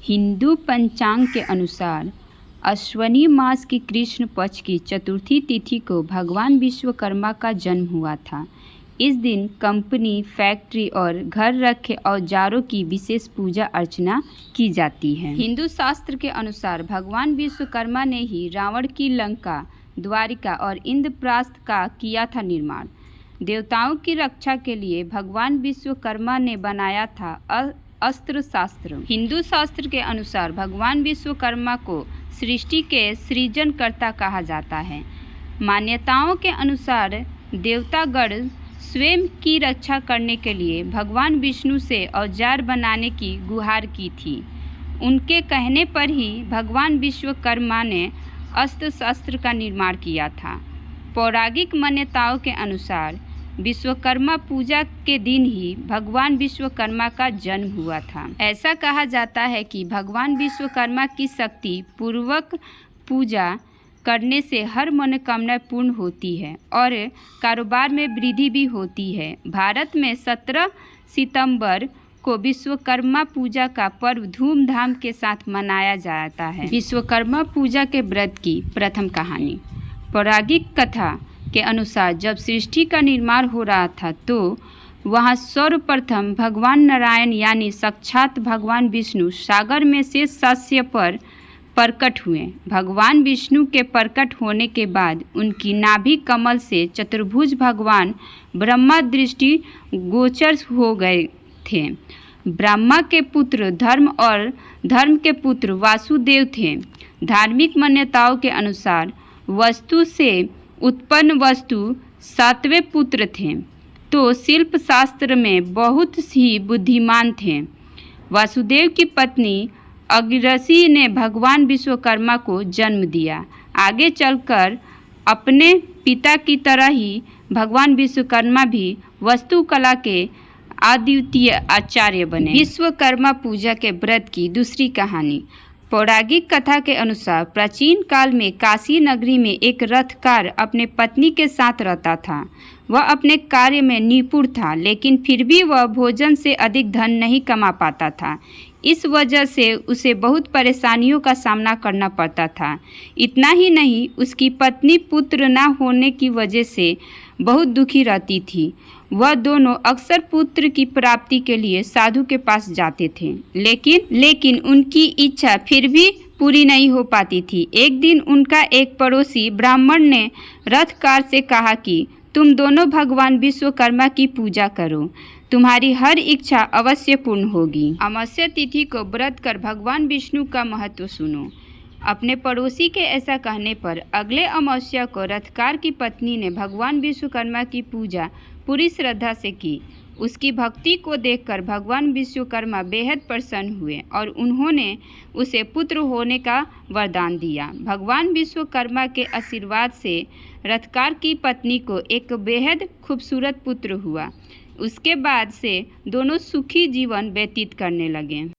हिंदू पंचांग के अनुसार अश्वनी मास की कृष्ण पक्ष की चतुर्थी तिथि को भगवान विश्वकर्मा का जन्म हुआ था। इस दिन कंपनी, फैक्ट्री और घर रखे औजारों की विशेष पूजा अर्चना की जाती है। हिंदू शास्त्र के अनुसार भगवान विश्वकर्मा ने ही रावण की लंका, द्वारिका और इंद्रप्रस्थ का किया था निर्माण। देवताओं की रक्षा के लिए भगवान विश्वकर्मा ने बनाया था अस्त्र शास्त्र। हिंदू शास्त्र के अनुसार भगवान विश्वकर्मा को सृष्टि के सृजनकर्ता कहा जाता है। मान्यताओं के अनुसार देवतागण स्वयं की रक्षा करने के लिए भगवान विष्णु से औजार बनाने की गुहार की थी। उनके कहने पर ही भगवान विश्वकर्मा ने अस्त्र शस्त्र का निर्माण किया था। पौराणिक मान्यताओं के अनुसार विश्वकर्मा पूजा के दिन ही भगवान विश्वकर्मा का जन्म हुआ था। ऐसा कहा जाता है कि भगवान विश्वकर्मा की शक्ति पूर्वक पूजा करने से हर मनोकामना पूर्ण होती है और कारोबार में वृद्धि भी होती है। भारत में 17 सितंबर को विश्वकर्मा पूजा का पर्व धूमधाम के साथ मनाया जाता है। विश्वकर्मा पूजा के व्रत की प्रथम कहानी। पौराणिक कथा के अनुसार जब सृष्टि का निर्माण हो रहा था तो वहाँ सर्वप्रथम भगवान नारायण यानी साक्षात भगवान विष्णु सागर में से शस्य पर प्रकट हुए। भगवान विष्णु के प्रकट होने के बाद उनकी नाभि कमल से चतुर्भुज भगवान ब्रह्मा दृष्टि गोचर हो गए थे। ब्रह्मा के पुत्र धर्म और धर्म के पुत्र वासुदेव थे। धार्मिक मान्यताओं के अनुसार वस्तु से उत्पन्न वस्तु 7वें पुत्र थे, तो शिल्प शास्त्र में बहुत ही बुद्धिमान थे। वासुदेव की पत्नी अगिरसी ने भगवान विश्वकर्मा को जन्म दिया। आगे चलकर अपने पिता की तरह ही भगवान विश्वकर्मा भी वास्तुकला के अद्वितीय आचार्य बने। विश्वकर्मा पूजा के व्रत की दूसरी कहानी। पौराणिक कथा के अनुसार प्राचीन काल में काशी नगरी में एक रथकार अपने पत्नी के साथ रहता था। वह अपने कार्य में निपुण था, लेकिन फिर भी वह भोजन से अधिक धन नहीं कमा पाता था। इस वजह से उसे बहुत परेशानियों का सामना करना पड़ता था। इतना ही नहीं, उसकी पत्नी पुत्र न होने की वजह से बहुत दुखी रहती थी। वह दोनों अक्सर पुत्र की प्राप्ति के लिए साधु के पास जाते थे, लेकिन उनकी इच्छा फिर भी पूरी नहीं हो पाती थी। एक दिन उनका एक पड़ोसी ब्राह्मण ने रथकार से कहा कि तुम दोनों भगवान विश्वकर्मा की पूजा करो, तुम्हारी हर इच्छा अवश्य पूर्ण होगी। अमावस्या तिथि को व्रत कर भगवान विष्णु का महत्व सुनो। अपने पड़ोसी के ऐसा कहने पर अगले अमावस्या को रथकार की पत्नी ने भगवान विश्वकर्मा की पूजा पूरी श्रद्धा से की। उसकी भक्ति को देखकर भगवान विश्वकर्मा बेहद प्रसन्न हुए और उन्होंने उसे पुत्र होने का वरदान दिया। भगवान विश्वकर्मा के आशीर्वाद से रथकार की पत्नी को एक बेहद खूबसूरत पुत्र हुआ। उसके बाद से दोनों सुखी जीवन व्यतीत करने लगे।